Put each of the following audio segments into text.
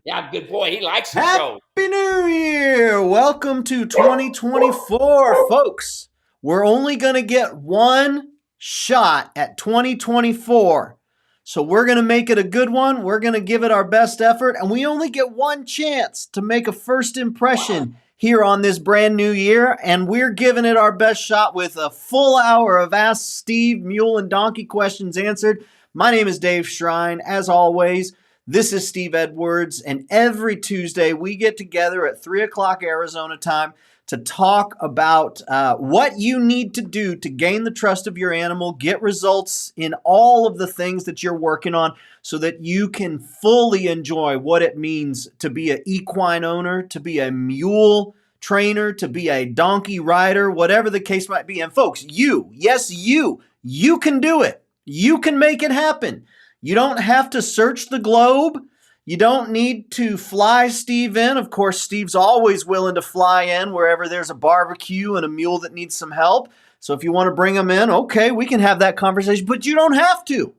Yeah, good boy. He likes the Happy show. New Year! Welcome to 2024, folks. We're only going to get one shot at 2024. So we're going to make it a good one. We're going to give it our best effort. And we only get one chance to make a first impression here on this brand new year. And we're giving it our best shot with a full hour of Ask Steve, Mule, and Donkey questions answered. My name is Dave Shrine. As always, this is Steve Edwards, and every Tuesday we get together at 3 o'clock Arizona time to talk about what you need to do to gain the trust of your animal, get results in all of the things that you're working on so that you can fully enjoy what it means to be an equine owner, to be a mule trainer, to be a donkey rider, whatever the case might be. And folks, you can do it. You can make it happen. You don't have to search the globe. You don't need to fly Steve in. Of course, Steve's always willing to fly in wherever there's a barbecue and a mule that needs some help. So if you want to bring him in, okay, we can have that conversation, but you don't have to.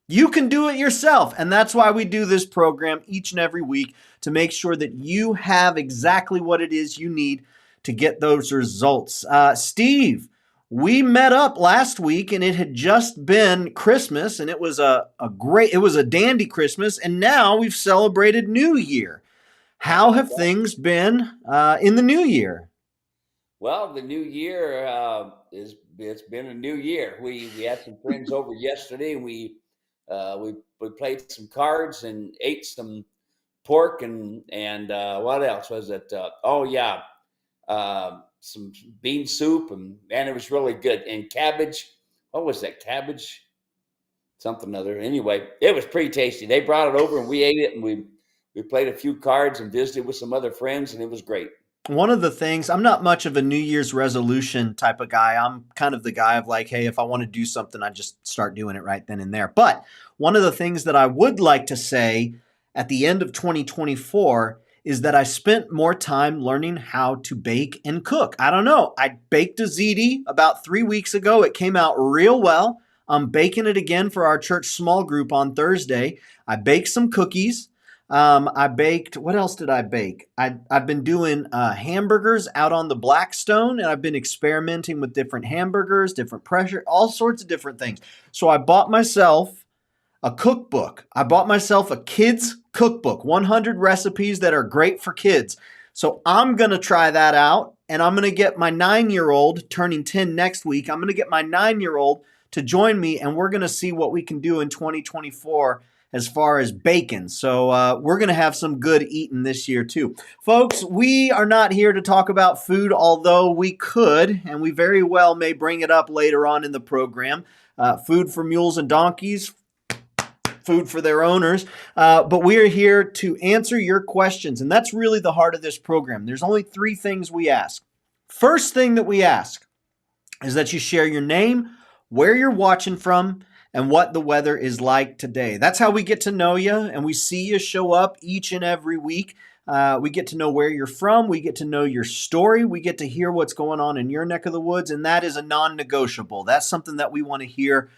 You can do it yourself. And that's why we do this program each and every week, to make sure that you have exactly what it is you need to get those results. Steve, we met up last week and it had just been Christmas, and it was it was a dandy Christmas, and now we've celebrated New Year. How have things been in the new year? Well, the new year is it's been a new year. We had some friends over yesterday, and we played some cards and ate some pork and what else was it? Oh yeah, some bean soup, and man, it was really good. And cabbage. What was that? Cabbage something other. Anyway, it was pretty tasty. They brought it over, and we ate it, and we played a few cards and visited with some other friends, and it was great. One of the things, I'm not much of a New Year's resolution type of guy. I'm kind of the guy of like, hey, if I want to do something, I just start doing it right then and there. But one of the things that I would like to say at the end of 2024 is that I spent more time learning how to bake and cook. I don't know. I baked a ziti about 3 weeks ago. It came out real well. I'm baking it again for our church small group on Thursday. I baked some cookies. I baked, what else did I bake? I've been doing hamburgers out on the Blackstone, and I've been experimenting with different hamburgers, different pressure, all sorts of different things. So I bought myself a cookbook. I bought myself a kids cookbook, 100 recipes that are great for kids. So I'm going to try that out, and I'm going to get my 9-year-old, turning 10 next week. I'm going to get my 9-year-old to join me, and we're going to see what we can do in 2024 as far as bacon. So we're going to have some good eating this year too. Folks, we are not here to talk about food, although we could, and we very well may bring it up later on in the program. Food for mules and donkeys, food for their owners. But we are here to answer your questions, and that's really the heart of this program. There's only 3 things we ask. First thing that we ask is that you share your name, where you're watching from, and what the weather is like today. That's how we get to know you, and we see you show up each and every week. We get to know where you're from. We get to know your story. We get to hear what's going on in your neck of the woods, and that is a non-negotiable. That's something that we want to hear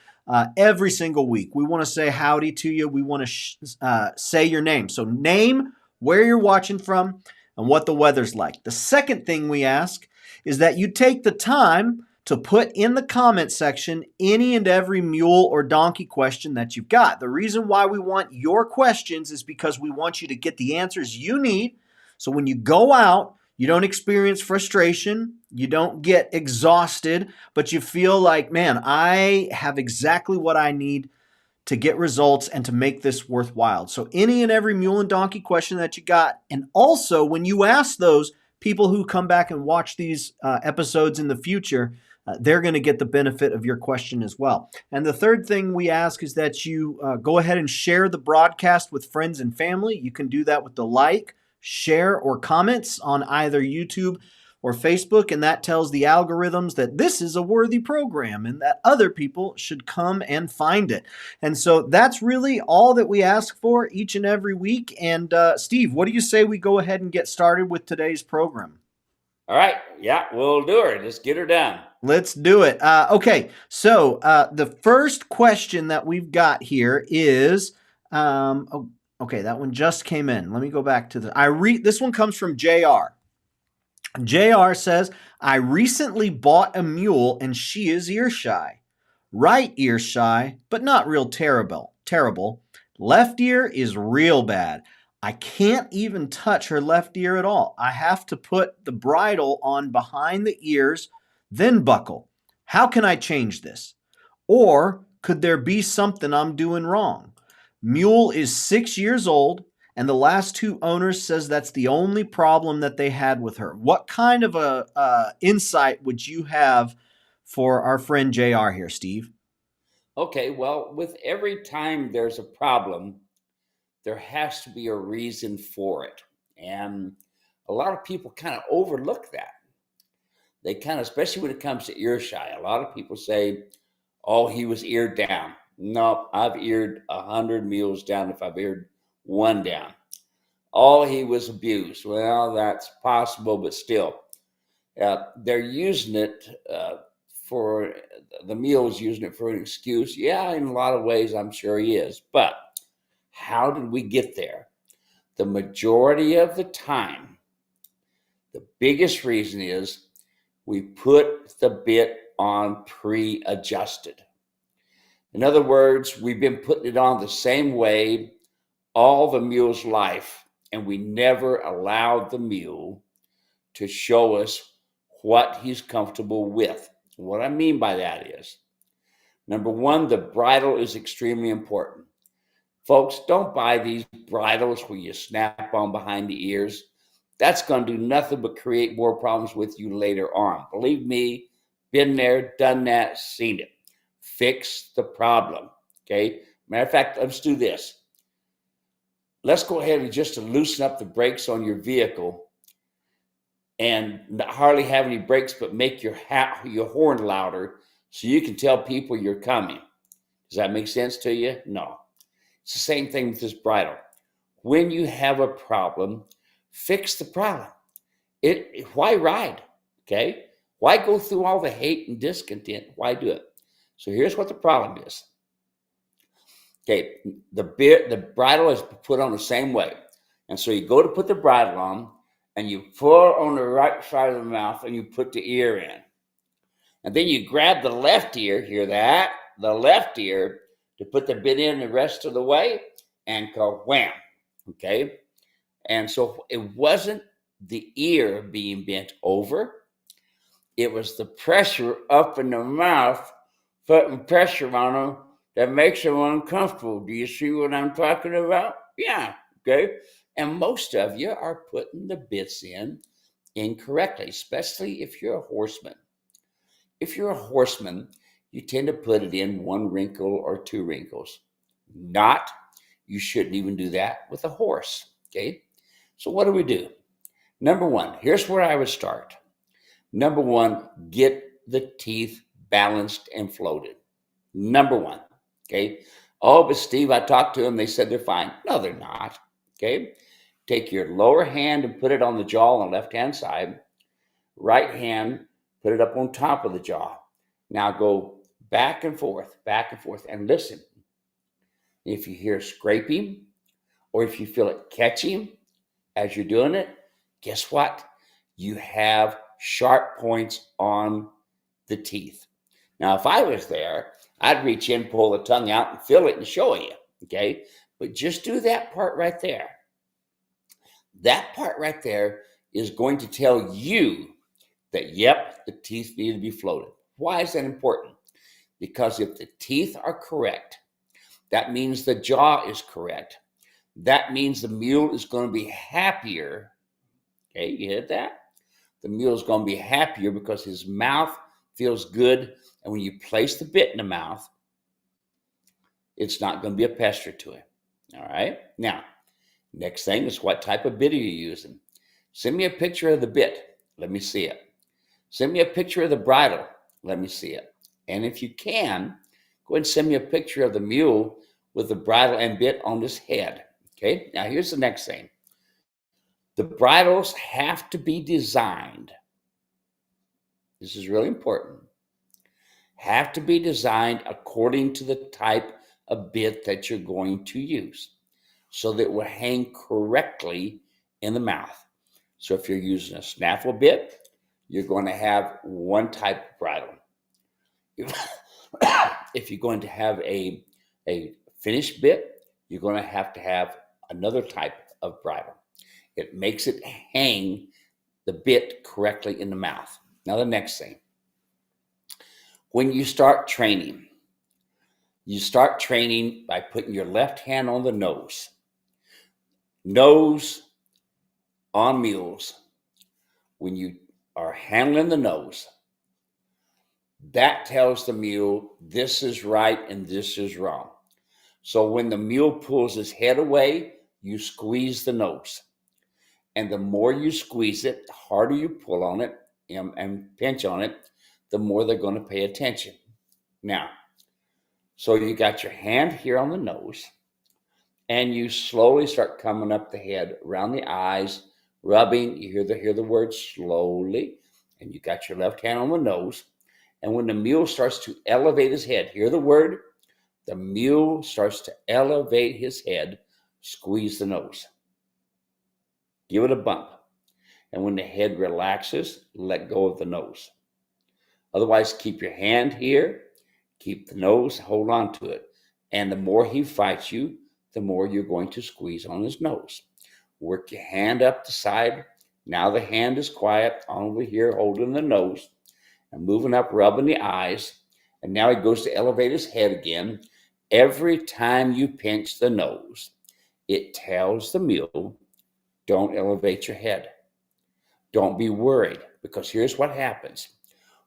every single week. We want to say howdy to you. We want to say your name. So name, where you're watching from, and what the weather's like. The second thing we ask is that you take the time to put in the comment section any and every mule or donkey question that you've got. The reason why we want your questions is because we want you to get the answers you need. So when you go out, you don't experience frustration, you don't get exhausted, but you feel like, man, I have exactly what I need to get results and to make this worthwhile. So any and every mule and donkey question that you got. And also when you ask those, people who come back and watch these episodes in the future, they're going to get the benefit of your question as well. And the third thing we ask is that you go ahead and share the broadcast with friends and family. You can do that with the like, share, or comments on either YouTube or Facebook, and that tells the algorithms that this is a worthy program and that other people should come and find it. And so that's really all that we ask for each and every week. And Steve, what do you say we go ahead and get started with today's program? All right, yeah, we'll do her. Just get her done. Let's do it. Okay, so the first question that we've got here is, Okay, that one just came in. Let me go back to this one comes from JR. JR says, I recently bought a mule and she is ear shy. Right ear shy, but not real terrible. Terrible. Left ear is real bad. I can't even touch her left ear at all. I have to put the bridle on behind the ears, then buckle. How can I change this? Or could there be something I'm doing wrong? Mule is 6 years old, and the last two owners says that's the only problem that they had with her. What kind of a insight would you have for our friend JR here, Steve? Okay, well, with every time there's a problem, there has to be a reason for it. And a lot of people kind of overlook that. They kind of, especially when it comes to ear shy, a lot of people say, oh, he was eared down. No, I've eared 100 mules down if I've eared one down. Oh, he was abused. Well, that's possible, but still, they're using it for the mules, using it for an excuse. Yeah, in a lot of ways, I'm sure he is. But how did we get there? The majority of the time, the biggest reason is we put the bit on pre-adjusted. In other words, we've been putting it on the same way all the mule's life, and we never allowed the mule to show us what he's comfortable with. What I mean by that is, number one, the bridle is extremely important. Folks, don't buy these bridles where you snap on behind the ears. That's going to do nothing but create more problems with you later on. Believe me, been there, done that, seen it. Fix the problem, okay? Matter of fact, let's do this. Let's go ahead and just to loosen up the brakes on your vehicle and hardly have any brakes, but make your horn louder so you can tell people you're coming. Does that make sense to you? No. It's the same thing with this bridle. When you have a problem, fix the problem. Why ride? Okay? Why go through all the hate and discontent? Why do it? So here's what the problem is. Okay, the bridle is put on the same way. And so you go to put the bridle on, and you pull on the right side of the mouth, and you put the ear in. And then you grab the left ear, hear that? The left ear to put the bit in the rest of the way, and go wham, okay? And so it wasn't the ear being bent over. It was the pressure up in the mouth, putting pressure on them that makes them uncomfortable. Do you see what I'm talking about? Yeah, okay. And most of you are putting the bits in incorrectly, especially if you're a horseman. If you're a horseman, you tend to put it in one wrinkle or two wrinkles. You shouldn't even do that with a horse, okay? So what do? Number one, here's where I would start. Number one, get the teeth balanced and floated. Number one, okay? Oh, but Steve, I talked to them. They said they're fine. No, they're not, okay? Take your lower hand and put it on the jaw on the left-hand side. Right hand, put it up on top of the jaw. Now go back and forth, and listen. If you hear scraping or if you feel it catching as you're doing it, guess what? You have sharp points on the teeth. Now, if I was there, I'd reach in, pull the tongue out, and feel it and show you, okay? But just do that part right there. That part right there is going to tell you that, yep, the teeth need to be floated. Why is that important? Because if the teeth are correct, that means the jaw is correct. That means the mule is going to be happier. Okay, you heard that? The mule is going to be happier because his mouth feels good. And when you place the bit in the mouth, it's not going to be a pester to him. All right? Now, next thing is what type of bit are you using? Send me a picture of the bit. Let me see it. Send me a picture of the bridle. Let me see it. And if you can, go ahead and send me a picture of the mule with the bridle and bit on his head. Okay? Now, here's the next thing. The bridles have to be designed. This is really important. Have to be designed according to the type of bit that you're going to use. so that it will hang correctly in the mouth. So if you're using a snaffle bit, you're going to have one type of bridle. If you're going to have a finished bit, you're going to have another type of bridle. It makes it hang the bit correctly in the mouth. Now, the next thing, when you start training by putting your left hand on the nose. Nose on mules, when you are handling the nose, that tells the mule this is right and this is wrong. So when the mule pulls his head away, you squeeze the nose. And the more you squeeze it, the harder you pull on it and pinch on it, the more they're going to pay attention. Now, so you got your hand here on the nose, and you slowly start coming up the head, around the eyes, rubbing. You hear the word slowly, and you got your left hand on the nose. And when the mule starts to elevate his head, hear the word, the mule starts to elevate his head, squeeze the nose. Give it a bump. And when the head relaxes, let go of the nose. Otherwise, keep your hand here, keep the nose, hold on to it. And the more he fights you, the more you're going to squeeze on his nose. Work your hand up the side. Now the hand is quiet, over here holding the nose and moving up, rubbing the eyes. And now he goes to elevate his head again. Every time you pinch the nose, it tells the mule, don't elevate your head. Don't be worried, because here's what happens.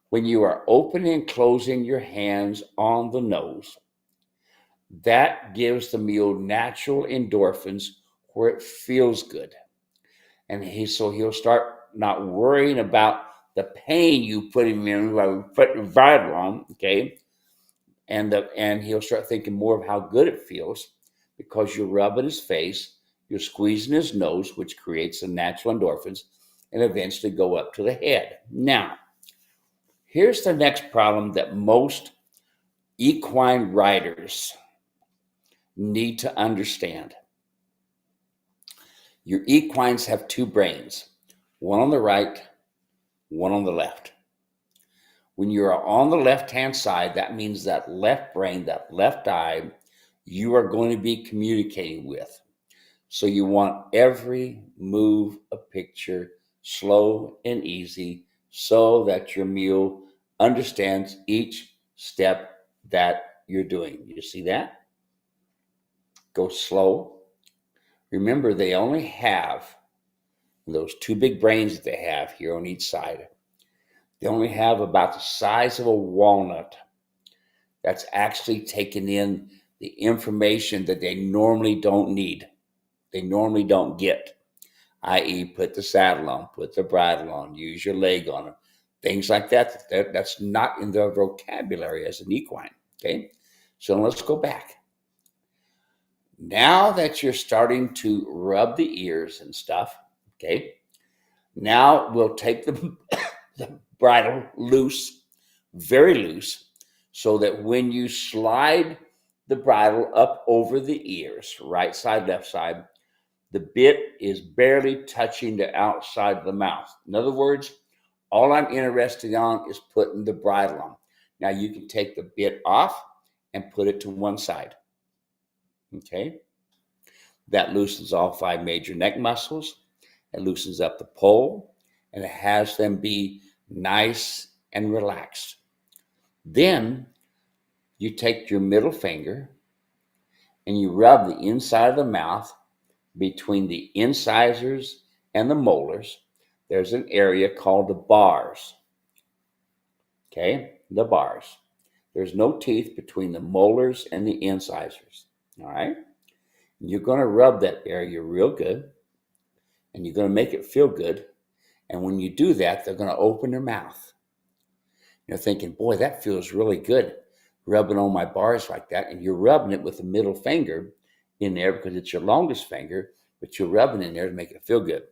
When you are opening and closing your hands on the nose, that gives the mule natural endorphins where it feels good. And he'll start not worrying about the pain you put him in by putting the bridle on, okay? And he'll start thinking more of how good it feels, because you're rubbing his face, you're squeezing his nose, which creates the natural endorphins, and eventually go up to the head. Now, here's the next problem that most equine riders need to understand. Your equines have two brains, one on the right, one on the left. When you're on the left-hand side, that means that left brain, that left eye, you are going to be communicating with. So you want every move a picture, slow and easy, so that your mule understands each step that you're doing. You see that? Go slow. Remember, they only have those two big brains that they have here on each side. They only have about the size of a walnut. That's actually taking in the information that they normally don't need. They normally don't get, i.e. put the saddle on, put the bridle on, use your leg on them, things like that. That's not in their vocabulary as an equine, okay? So let's go back. Now that you're starting to rub the ears and stuff, okay, now we'll take the bridle loose, very loose, so that when you slide the bridle up over the ears, right side, left side, the bit is barely touching the outside of the mouth. In other words, all I'm interested on is putting the bridle on. Now you can take the bit off and put it to one side. Okay? That loosens all 5 major neck muscles. It loosens up the pole, and it has them be nice and relaxed. Then you take your middle finger and you rub the inside of the mouth between the incisors and the molars. There's an area called the bars. Okay, the bars. There's no teeth between the molars and the incisors. All right, you're going to rub that area real good, and you're going to make it feel good. And when you do that, they're going to open their mouth. You're thinking, boy, that feels really good, rubbing on my bars like that. And you're rubbing it with the middle finger in there because it's your longest finger, but you're rubbing in there to make it feel good.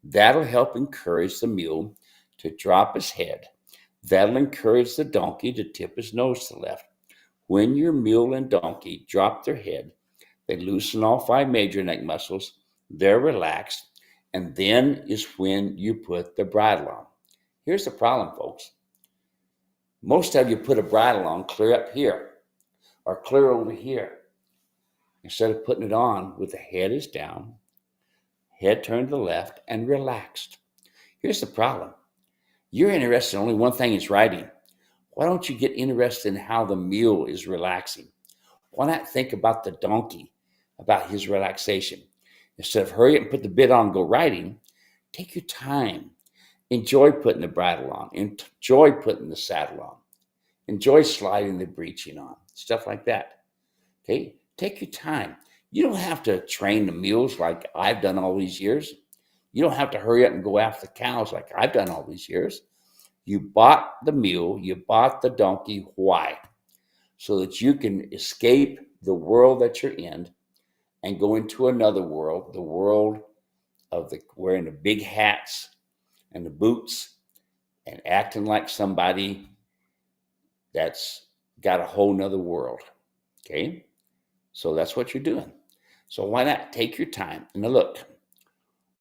That'll help encourage the mule to drop his head. That'll encourage the donkey to tip his nose to the left. When your mule and donkey drop their head, They loosen all 5 major neck muscles. They're relaxed. And then is when you put the bridle on. Here's the problem, folks. Most of you put a bridle on clear up here or clear over here. Instead of putting it on with the head is down, head turned to the left, and relaxed. Here's the problem. You're interested in only one thing is riding. Why don't you get interested in how the mule is relaxing? Why not think about the donkey, about his relaxation? Instead of hurry up and put the bit on and go riding, take your time. Enjoy putting the bridle on. Enjoy putting the saddle on. Enjoy sliding the breeching on. Stuff like that. Okay? Take your time. You don't have to train the mules like I've done all these years. You don't have to hurry up and go after the cows like I've done all these years. You bought the mule, you bought the donkey. Why? So that you can escape the world that you're in and go into another world, the world of the wearing the big hats and the boots and acting like somebody that's got a whole nother world. Okay? So that's what you're doing. So why not take your time? Now look,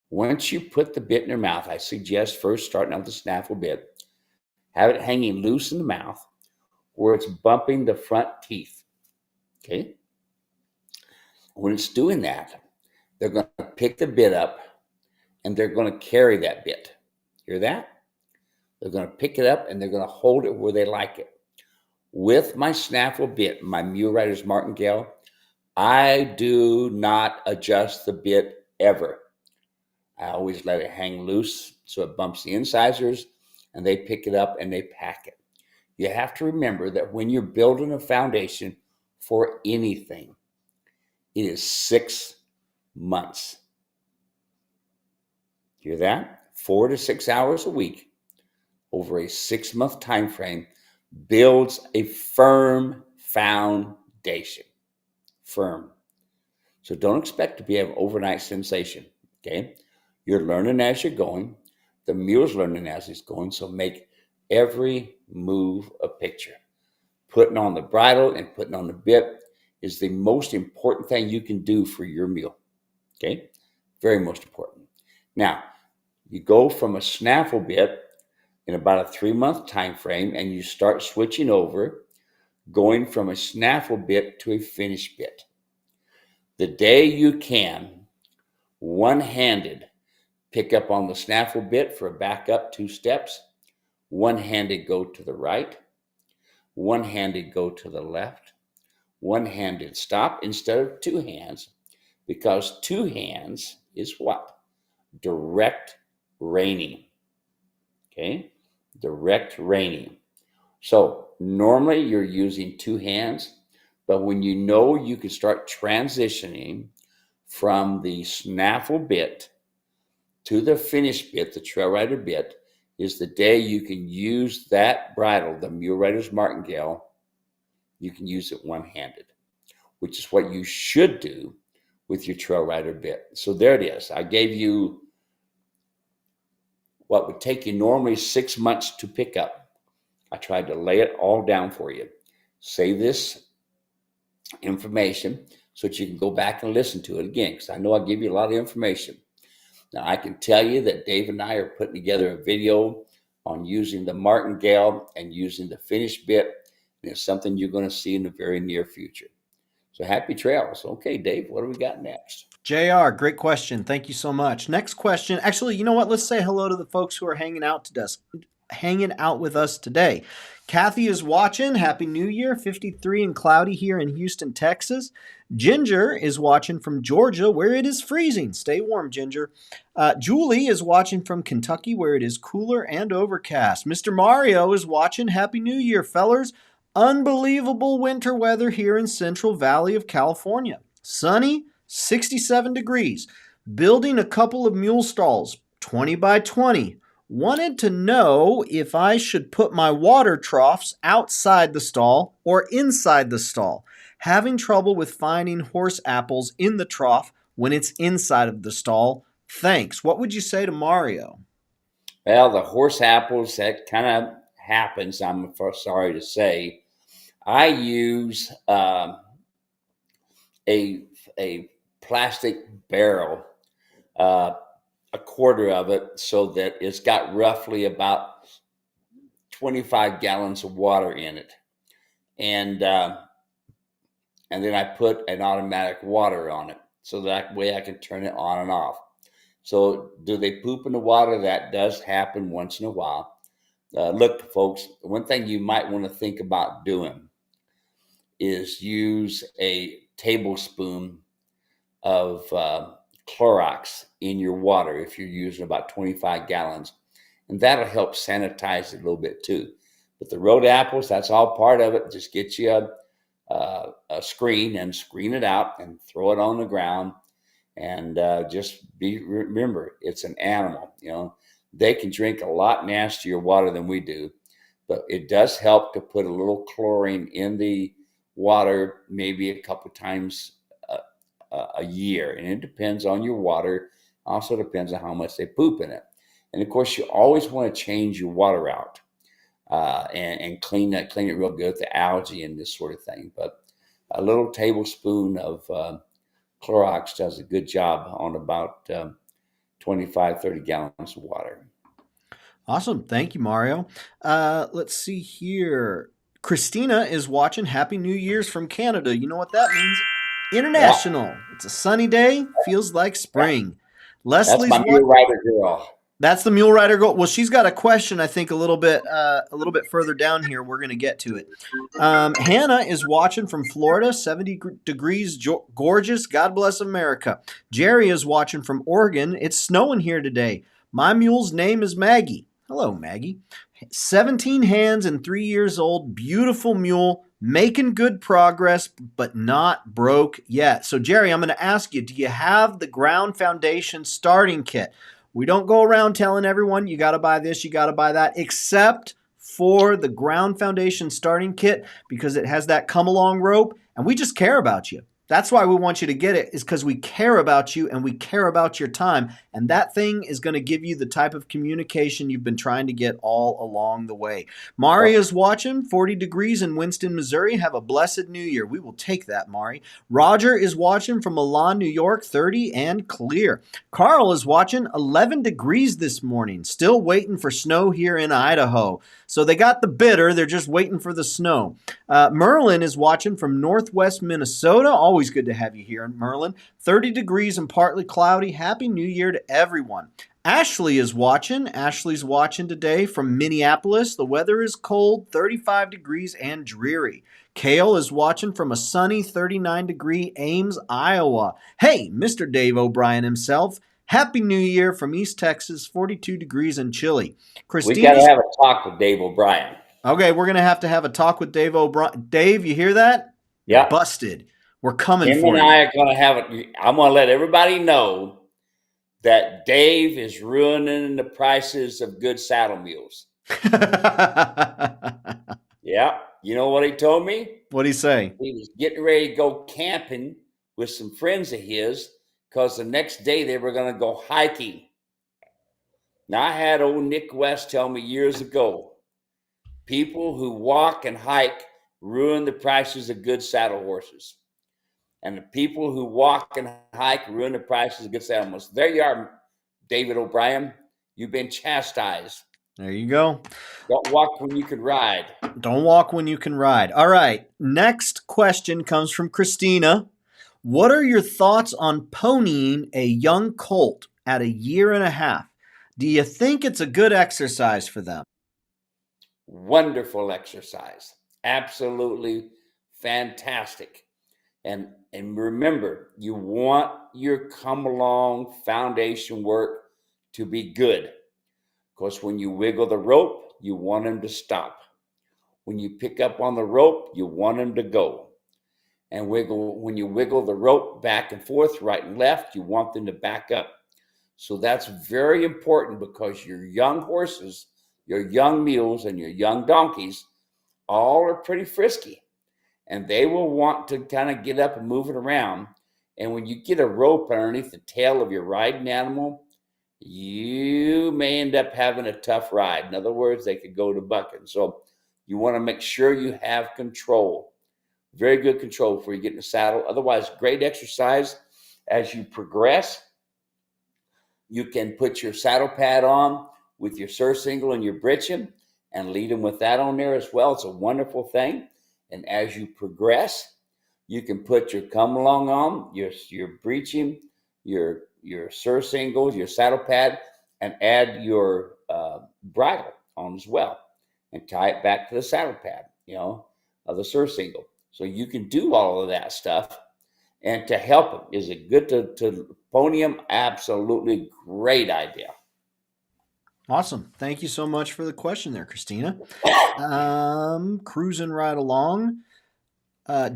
once you put the bit in your mouth, I suggest first starting out with the snaffle bit, have it hanging loose in the mouth where it's bumping the front teeth. Okay? When it's doing that, they're going to pick the bit up and they're going to carry that bit. Hear that? They're going to pick it up and they're going to hold it where they like it. With my snaffle bit, my Mule Rider's martingale, I do not adjust the bit ever. I always let it hang loose so it bumps the incisors and they pick it up and they pack it. You have to remember that when you're building a foundation for anything, it is 6 months. Hear that? 4 to 6 hours a week over a 6-month time frame builds a firm foundation. Firm. So don't expect to be an overnight sensation. Okay? You're learning as you're going. The mule's learning as he's going. So make every move a picture. Putting on the bridle and putting on the bit is the most important thing you can do for your mule. Okay? Very most important. Now, you go from a snaffle bit in about a 3-month time frame and you start switching over, going from a snaffle bit to a finish bit. The day you can, one-handed, pick up on the snaffle bit for a back up 2 steps, one-handed go to the right, one-handed go to the left, one-handed stop instead of 2 hands, because 2 hands is what? Direct reining. Okay? Direct reining. So normally you're using 2 hands, but when you know you can start transitioning from the snaffle bit to the finish bit, the trail rider bit, is the day you can use that bridle, the Mule Rider's martingale, you can use it one-handed, which is what you should do with your trail rider bit. So there it is. I gave you what would take you normally 6 months to pick up. I tried to lay it all down for you. Save this information so that you can go back and listen to it again, because I know I give you a lot of information. Now, I can tell you that Dave and I are putting together a video on using the martingale and using the finish bit, and it's something you're going to see in the very near future. So happy trails. Okay, Dave, what do we got next? JR, great question. Thank you so much. Next question. Actually, you know what? Let's say hello to the folks who are hanging out with us today. Kathy is watching. Happy New Year. 53 and cloudy here in Houston, Texas. Ginger is watching from Georgia, where it is freezing. Stay warm, Ginger. Julie is watching from Kentucky, where it is cooler and overcast. Mr. Mario is watching. Happy New Year, fellers. Unbelievable winter weather here in Central Valley of California. Sunny, 67 degrees. Building a couple of mule stalls, 20 by 20. Wanted to know if I should put my water troughs outside the stall or inside the stall. Having trouble with finding horse apples in the trough when it's inside of the stall. Thanks. What would you say to Mario? Well, the horse apples, that kind of happens, I'm sorry to say. I use a a plastic barrel, a quarter of it, so that it's got roughly about 25 gallons of water in it. And then I put an automatic water on it, so that way I can turn it on and off. So do they poop in the water? That does happen once in a while. Look, folks, one thing you might want to think about doing is use a tablespoon of Clorox in your water if you're using about 25 gallons. And that'll help sanitize it a little bit too. But the road apples, that's all part of it. Just get you a screen and screen it out and throw it on the ground. And remember, it's an animal. They can drink a lot nastier water than we do, but it does help to put a little chlorine in the water, maybe a couple times a year. And it depends on your water. Also depends on how much they poop in it. And of course, you always want to change your water out and clean it real good with the algae and this sort of thing. But a little tablespoon of Clorox does a good job on about 25, 30 gallons of water. Awesome. Thank you, Mario. Let's see here. Christina is watching. Happy New Year's from Canada. You know what that means? International. Yeah. It's a sunny day. Feels like spring. Leslie's That's my Mule Rider girl. That's the Mule Rider girl. Well, she's got a question, I think, a little bit further down here. We're going to get to it. Hannah is watching from Florida, 70 degrees, gorgeous. God bless America. Jerry is watching from Oregon. It's snowing here today. My mule's name is Maggie. Hello, Maggie. 17 hands and 3 years old. Beautiful mule. Making good progress, but not broke yet. So, Jerry, I'm going to ask you, do you have the ground foundation starting kit? We don't go around telling everyone you got to buy this, you got to buy that, except for the ground foundation starting kit, because it has that come along rope, and we just care about you. That's why we want you to get it, is because we care about you and we care about your time. And that thing is going to give you the type of communication you've been trying to get all along the way. Mari is watching, 40 degrees in Winston, Missouri. Have a blessed new year. We will take that, Mari. Roger is watching from Milan, New York, 30 and clear. Carl is watching, 11 degrees this morning. Still waiting for snow here in Idaho. So they got the bitter. They're just waiting for the snow. Merlin is watching from northwest Minnesota. Always good to have you here, Merlin. 30 degrees and partly cloudy. Happy New Year to everyone. Ashley is watching. Ashley's watching today from Minneapolis. The weather is cold, 35 degrees and dreary. Kale is watching from a sunny 39-degree Ames, Iowa. Hey, Mr. Dave O'Brien himself. Happy New Year from East Texas, 42 degrees and chilly. We got to have a talk with Dave O'Brien. Okay, we're going to have a talk with Dave O'Brien. Dave, you hear that? Yeah. Busted. We're coming Him for and you. I are going to have it. I'm going to let everybody know that Dave is ruining the prices of good saddle mules. Yeah. You know what he told me? What'd he say? He was getting ready to go camping with some friends of his because the next day they were going to go hiking. Now, I had old Nick West tell me years ago, people who walk and hike ruin the prices of good saddle horses. And the people who walk and hike ruin the prices of good saddle horses. There you are, David O'Brien. You've been chastised. There you go. Don't walk when you can ride. Don't walk when you can ride. All right. Next question comes from Christina. What are your thoughts on ponying a young colt at 1.5 years? Do you think it's a good exercise for them? Wonderful exercise. Absolutely fantastic. And remember, you want your come along foundation work to be good. Because when you wiggle the rope, you want them to stop. When you pick up on the rope, you want them to go. And when you wiggle the rope back and forth, right and left, you want them to back up. So that's very important, because your young horses, your young mules, and your young donkeys all are pretty frisky. And they will want to kind of get up and move it around. And when you get a rope underneath the tail of your riding animal, you may end up having a tough ride. In other words, they could go to bucking. So you want to make sure you have control. Very good control before you get in the saddle. Otherwise, great exercise as you progress. You can put your saddle pad on with your surcingle and your Britchen and lead them with that on there as well. It's a wonderful thing. And as you progress, you can put your come along on, your breeching, your surcingle, your saddle pad, and add your bridle on as well, and tie it back to the saddle pad, of the surcingle. So you can do all of that stuff, and to help them. Is it good to pony them? Absolutely great idea. Awesome. Thank you so much for the question there, Christina. Cruising right along.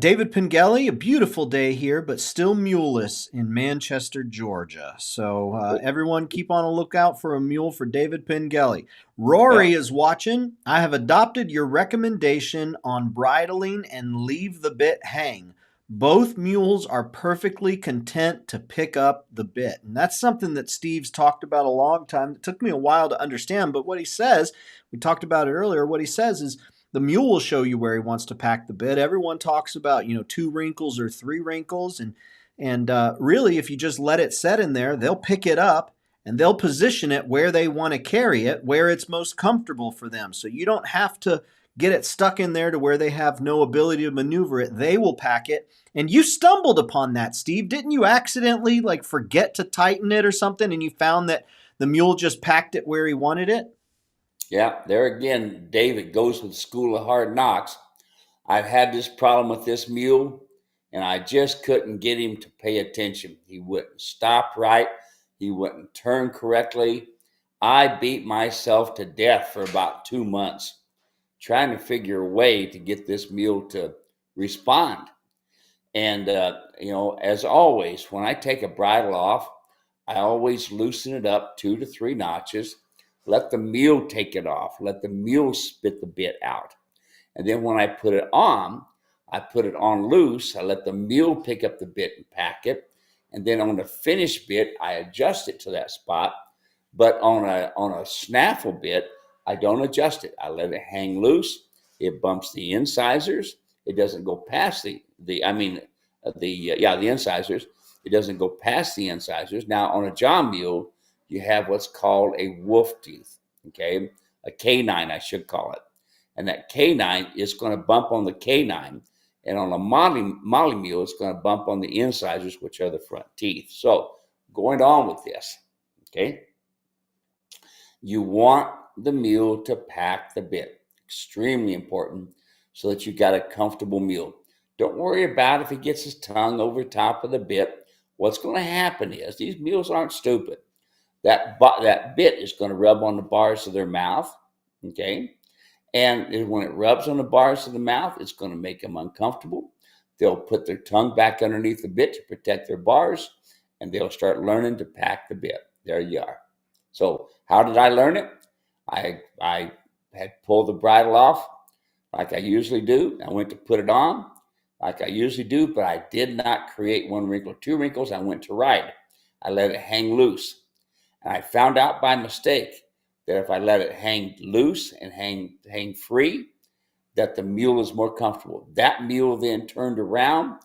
David Pengelly, a beautiful day here, but still muleless in Manchester, Georgia. So everyone keep on a lookout for a mule for David Pengelly. Rory is watching. I have adopted your recommendation on bridling and leave the bit hang. Both mules are perfectly content to pick up the bit. And that's something that Steve's talked about a long time. It took me a while to understand, but what he says, we talked about it earlier, what he says is, the mule will show you where he wants to pack the bit. Everyone talks about, 2 wrinkles or 3 wrinkles. And really, if you just let it set in there, they'll pick it up and they'll position it where they want to carry it, where it's most comfortable for them. So you don't have to get it stuck in there to where they have no ability to maneuver it. They will pack it. And you stumbled upon that, Steve. Didn't you accidentally forget to tighten it or something, and you found that the mule just packed it where he wanted it? Yeah, there again, David goes with the school of hard knocks. I've had this problem with this mule, and I just couldn't get him to pay attention. He wouldn't stop right. He wouldn't turn correctly. I beat myself to death for about 2 months trying to figure a way to get this mule to respond. And, as always, when I take a bridle off, I always loosen it up 2 to 3 notches. Let the mule take it off. Let the mule spit the bit out. And then when I put it on loose. I let the mule pick up the bit and pack it. And then on the finished bit, I adjust it to that spot. But on a snaffle bit, I don't adjust it. I let it hang loose. It bumps the incisors. It doesn't go past the incisors. It doesn't go past the incisors. Now on a jaw mule, you have what's called a wolf tooth, okay? A canine, I should call it. And that canine is going to bump on the canine. And on a molly mule, it's going to bump on the incisors, which are the front teeth. So going on with this, okay? You want the mule to pack the bit. Extremely important so that you got a comfortable mule. Don't worry about if he gets his tongue over top of the bit. What's going to happen is these mules aren't stupid. That bit is going to rub on the bars of their mouth, okay? And when it rubs on the bars of the mouth, it's going to make them uncomfortable. They'll put their tongue back underneath the bit to protect their bars, and they'll start learning to pack the bit. There you are. So how did I learn it? I had pulled the bridle off like I usually do. I went to put it on like I usually do, but I did not create 1 wrinkle, 2 wrinkles. I went to ride. I let it hang loose. And I found out by mistake that if I let it hang loose and hang free, that the mule is more comfortable. That mule then turned around,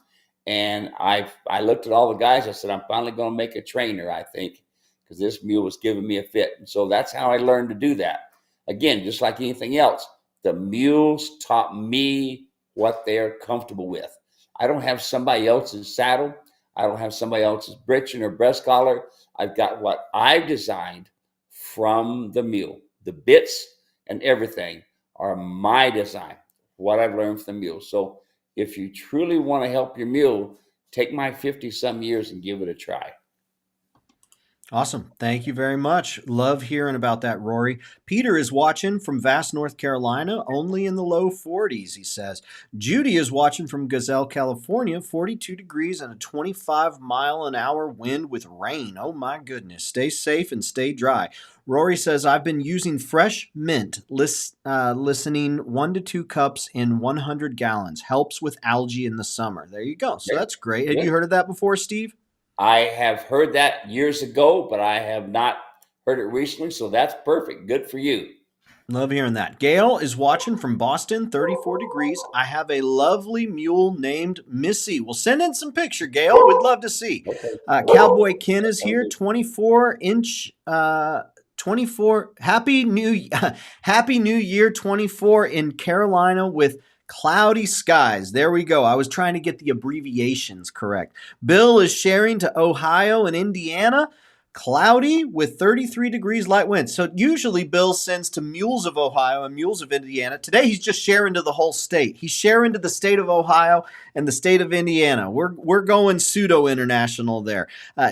and I looked at all the guys. I said, I'm finally going to make a trainer, I think, because this mule was giving me a fit. And so that's how I learned to do that. Again, just like anything else, the mules taught me what they're comfortable with. I don't have somebody else's saddle. I don't have somebody else's Britchen or breast collar. I've got what I've designed from the mule. The bits and everything are my design, what I've learned from the mule. So if you truly want to help your mule, take my 50-some years and give it a try. Awesome. Thank you very much. Love hearing about that, Rory. Peter is watching from Vass, North Carolina, only in the low 40s, he says. Judy is watching from Gazelle, California, 42 degrees and a 25-mile-an-hour wind with rain. Oh, my goodness. Stay safe and stay dry. Rory says, I've been using fresh mint, listening 1 to 2 cups in 100 gallons. Helps with algae in the summer. There you go. So that's great. Had you heard of that before, Steve? I have heard that years ago, but I have not heard it recently, so that's perfect. Good for you. Love hearing that. Gail is watching from Boston, 34 degrees. I have a lovely mule named Missy. We'll send in some picture, Gail. We'd love to see. Okay. Cowboy Ken is here, 24 inch, 24. Happy New Year, 24 in Carolina with cloudy skies. There we go. I was trying to get the abbreviations correct. Bill is sharing to Ohio and Indiana. Cloudy with 33 degrees light winds. So usually Bill sends to Mules of Ohio and Mules of Indiana. Today he's just sharing to the whole state. He's sharing to the state of Ohio and the state of Indiana. We're going pseudo international there.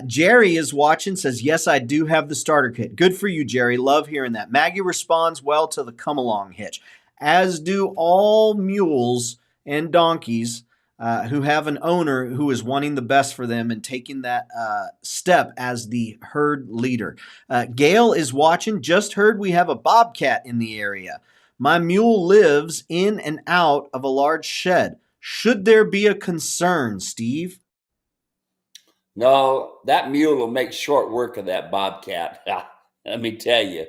Jerry is watching, says, yes, I do have the starter kit. Good for you, Jerry. Love hearing that. Maggie responds well to the come along hitch, as do all mules and donkeys who have an owner who is wanting the best for them and taking that step as the herd leader. Gail is watching. Just heard we have a bobcat in the area. My mule lives in and out of a large shed. Should there be a concern, Steve? No, that mule will make short work of that bobcat. Let me tell you,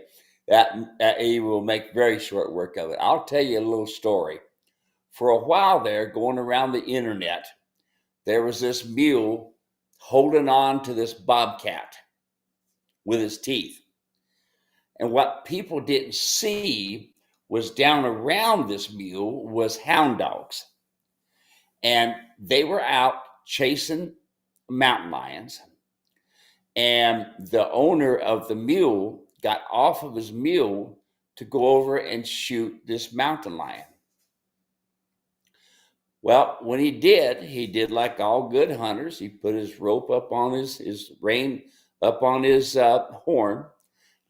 that he will make very short work of it. I'll tell you a little story. For a while there, going around the internet, there was this mule holding on to this bobcat with his teeth. And what people didn't see was down around this mule was hound dogs. And they were out chasing mountain lions. And the owner of the mule got off of his mule to go over and shoot this mountain lion. Well, when he did like all good hunters. He put his rope up on his rein up on his horn,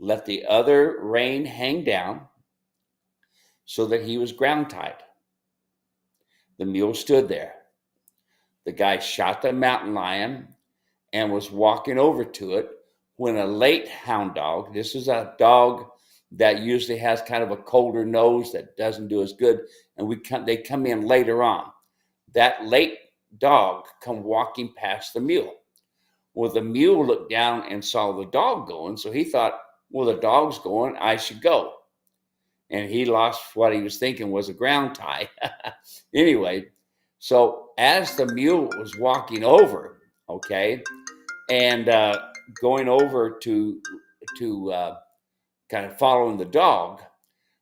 let the other rein hang down so that he was ground tied. The mule stood there. The guy shot the mountain lion and was walking over to it when a late hound dog, this is a dog that usually has kind of a colder nose that doesn't do as good, and they come in later on. That late dog come walking past the mule. Well, the mule looked down and saw the dog going, so he thought, well, the dog's going, I should go. And he lost what he was thinking was a ground tie. Anyway, so as the mule was walking over, okay, and going over to kind of following the dog,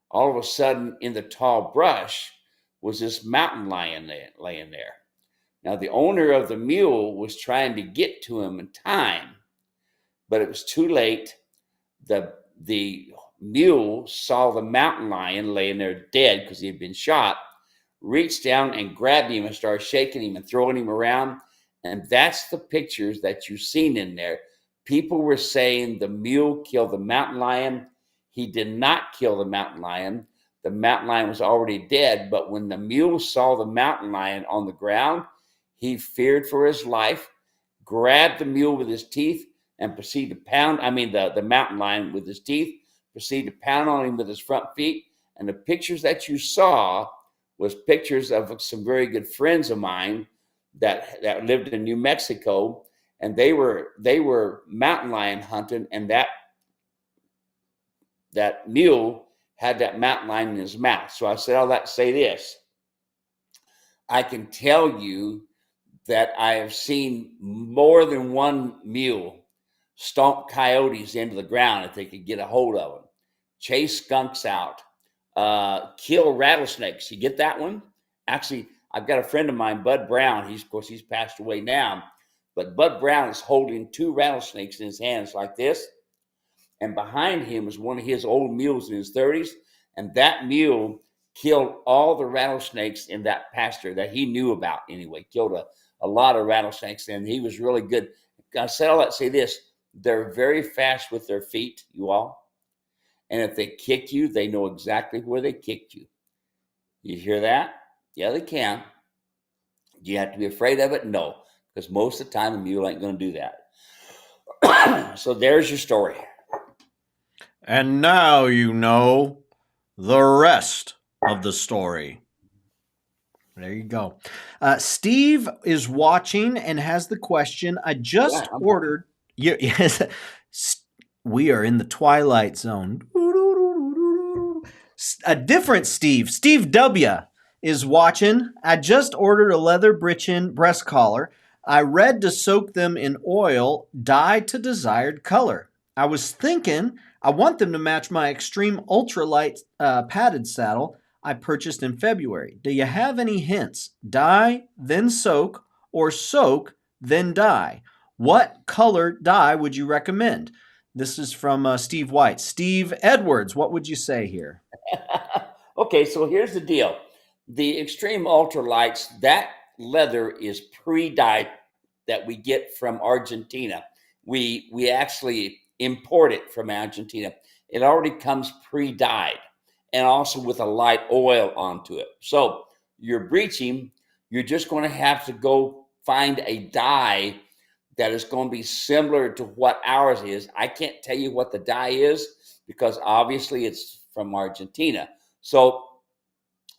all of a sudden in the tall brush was this mountain lion laying there. Now, the owner of the mule was trying to get to him in time, but it was too late. The mule saw the mountain lion laying there dead because he had been shot, reached down and grabbed him and started shaking him and throwing him around. And that's the pictures that you've seen in there. People were saying the mule killed the mountain lion. He did not kill the mountain lion. The mountain lion was already dead, but when the mule saw the mountain lion on the ground, he feared for his life, grabbed the mule with his teeth, and proceeded to pound, the mountain lion with his teeth, proceeded to pound on him with his front feet. And the pictures that you saw was pictures of some very good friends of mine that lived in New Mexico, and they were mountain lion hunting, and that mule had that mountain lion in his mouth. So I said all that to say this. I can tell you that I have seen more than one mule stomp coyotes into the ground if they could get a hold of them, chase skunks out, kill rattlesnakes. You get that one? Actually, I've got a friend of mine, Bud Brown. He's passed away now, but Bud Brown is holding 2 rattlesnakes in his hands like this. And behind him is one of his old mules in his 30s. And that mule killed all the rattlesnakes in that pasture that he knew about anyway. Killed a lot of rattlesnakes, and he was really good. I said all that to say this. They're very fast with their feet, you all. And if they kick you, they know exactly where they kicked you. You hear that? Yeah, they can. Do you have to be afraid of it? No, because most of the time a mule ain't going to do that. So there's your story. And now you know the rest of the story. There you go. Steve is watching and has the question. I just ordered. Yes, we are in the twilight zone. A different Steve. Steve W. is watching. I just ordered a leather Britchen breast collar. I read to soak them in oil, dye to desired color. I was thinking I want them to match my extreme ultralight padded saddle I purchased in February. Do you have any hints? Dye, then soak, or soak, then dye? What color dye would you recommend? This is from Steve White. Steve Edwards, what would you say here? Okay, so here's the deal. The extreme ultralights, that leather is pre-dyed that we get from Argentina. We actually import it from Argentina. It already comes pre-dyed and also with a light oil onto it. So you're breeching, you're just going to have to go find a dye that is going to be similar to what ours is. I can't tell you what the dye is because obviously it's from Argentina. So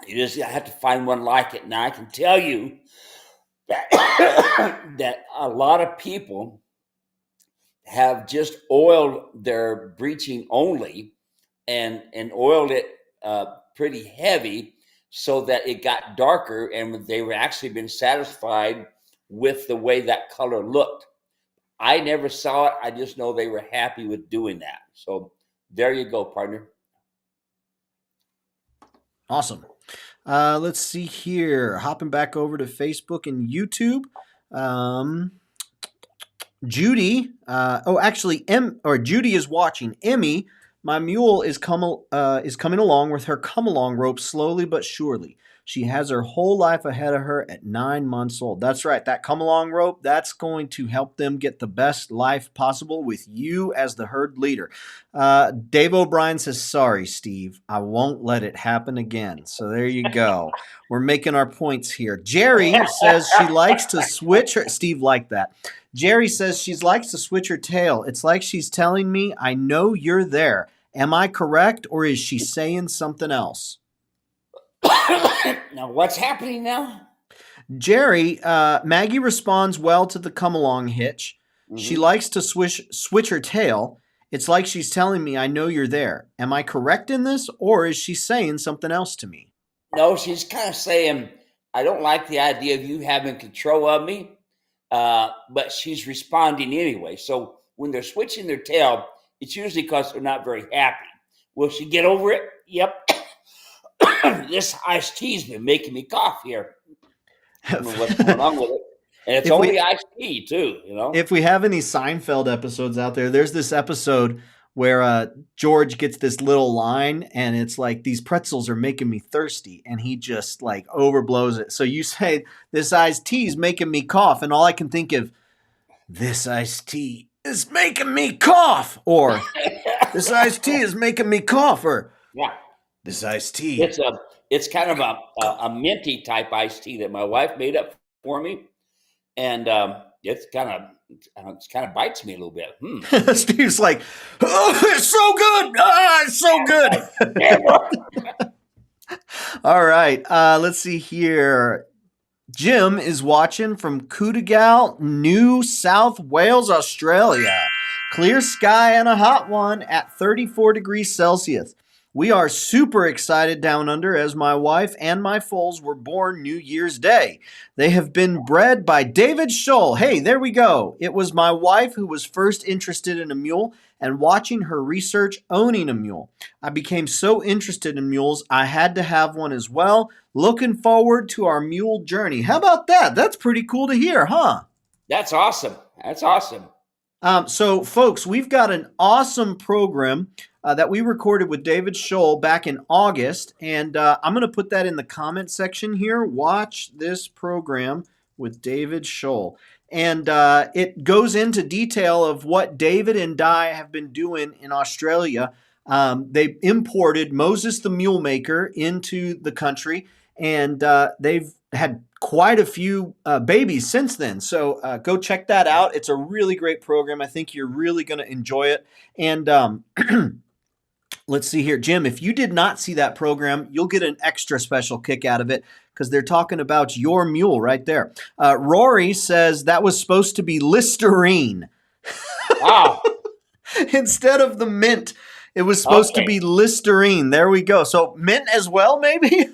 you just have to find one like it. Now I can tell you that, that a lot of people have just oiled their breeching only and oiled it pretty heavy so that it got darker and they were actually been satisfied with the way that color looked. I never saw it. I just know they were happy with doing that. So there you go, partner. Awesome. Let's see here. Hopping back over to Facebook and YouTube. Judy. Judy is watching. Emmy, my mule is coming along with her come along rope slowly but surely. She has her whole life ahead of her at 9 months old. That's right. That come along rope, that's going to help them get the best life possible with you as the herd leader. Dave O'Brien says, sorry, Steve. I won't let it happen again. So there you go. We're making our points here. Jerry says she likes to switch her. Steve liked that. Jerry says she likes to switch her tail. It's like she's telling me, I know you're there. Am I correct, or is she saying something else? Now, what's happening now? Jerry, Maggie responds well to the come along hitch. Mm-hmm. She likes to switch her tail. It's like she's telling me, I know you're there. Am I correct in this, or is she saying something else to me? No, she's kind of saying, I don't like the idea of you having control of me, but she's responding anyway. So when they're switching their tail, it's usually because they're not very happy. Will she get over it? Yep. This iced tea's been making me cough here. I don't know what's going on with it. And it's only iced tea, too, you know? If we have any Seinfeld episodes out there, there's this episode where George gets this little line, and it's like, these pretzels are making me thirsty, and he just, like, overblows it. So you say, this iced tea's making me cough, and all I can think of, this iced tea is making me cough, or this iced tea is making me cough, or... Yeah. This iced tea. It's kind of a minty type iced tea that my wife made up for me, and it kind of bites me a little bit. Steve's like, oh, it's so good. It's so good. All right, let's see here. Jim is watching from Cootegal, New South Wales, Australia. Clear sky and a hot one at 34 degrees Celsius. We are super excited down under as my wife and my foals were born New Year's Day. They have been bred by David Scholl. Hey, there we go. It was my wife who was first interested in a mule and watching her research owning a mule. I became so interested in mules, I had to have one as well. Looking forward to our mule journey. How about that? That's pretty cool to hear, huh? That's awesome. That's awesome. So, folks, we've got an awesome program that we recorded with David Scholl back in August, and I'm going to put that in the comment section here. Watch this program with David Scholl. And it goes into detail of what David and Di have been doing in Australia. They imported Moses the Mule Maker into the country, and they've had quite a few babies since then. So go check that out. It's a really great program. I think you're really going to enjoy it. And let's see here. Jim, if you did not see that program, you'll get an extra special kick out of it because they're talking about your mule right there. Rory says that was supposed to be Listerine. Wow. Instead of the mint. It was supposed to Okay. be Listerine. There we go. So mint as well, maybe?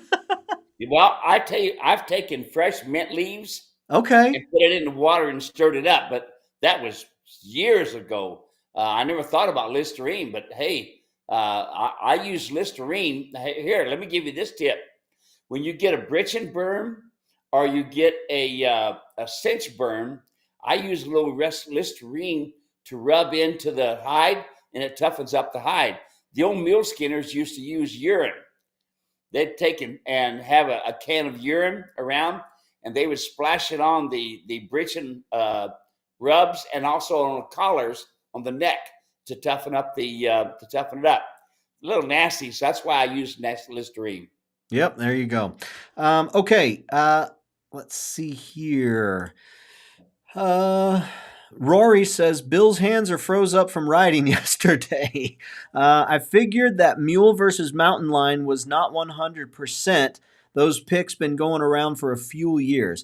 Well, I tell you, I've taken fresh mint leaves and Okay. put it in the water and stirred it up, but that was years ago. I never thought about Listerine, but hey, I use Listerine. Here, let me give you this tip. When you get a Britchen burn or you get a cinch burn, I use a little Listerine to rub into the hide, and it toughens up the hide. The old mule skinners used to use urine. They'd take and have a can of urine around, and they would splash it on the Britchen rubs and also on the collars on the neck to toughen up to toughen it up. A little nasty, so that's why I use Listerine. Yep, there you go. Okay, let's see here. Uh, Rory says Bill's hands are froze up from riding yesterday. I figured that mule versus mountain lion was not 100%. Those picks been going around for a few years.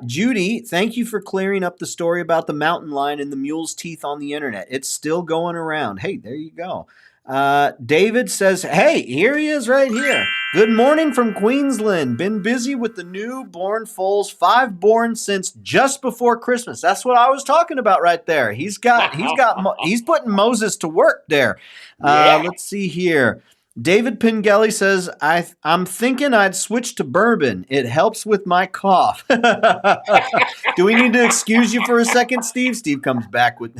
Judy, thank you for clearing up the story about the mountain lion and the mule's teeth on the internet. It's still going around. Hey, there you go. David says, hey, here he is right here. Good morning from Queensland. Been busy with the newborn foals, 5 born since just before Christmas. That's what I was talking about right there. He's putting Moses to work there. Yeah. Let's see here. David Pingelli says, I'm thinking I'd switch to bourbon. It helps with my cough. Do we need to excuse you for a second, Steve? Steve comes back with.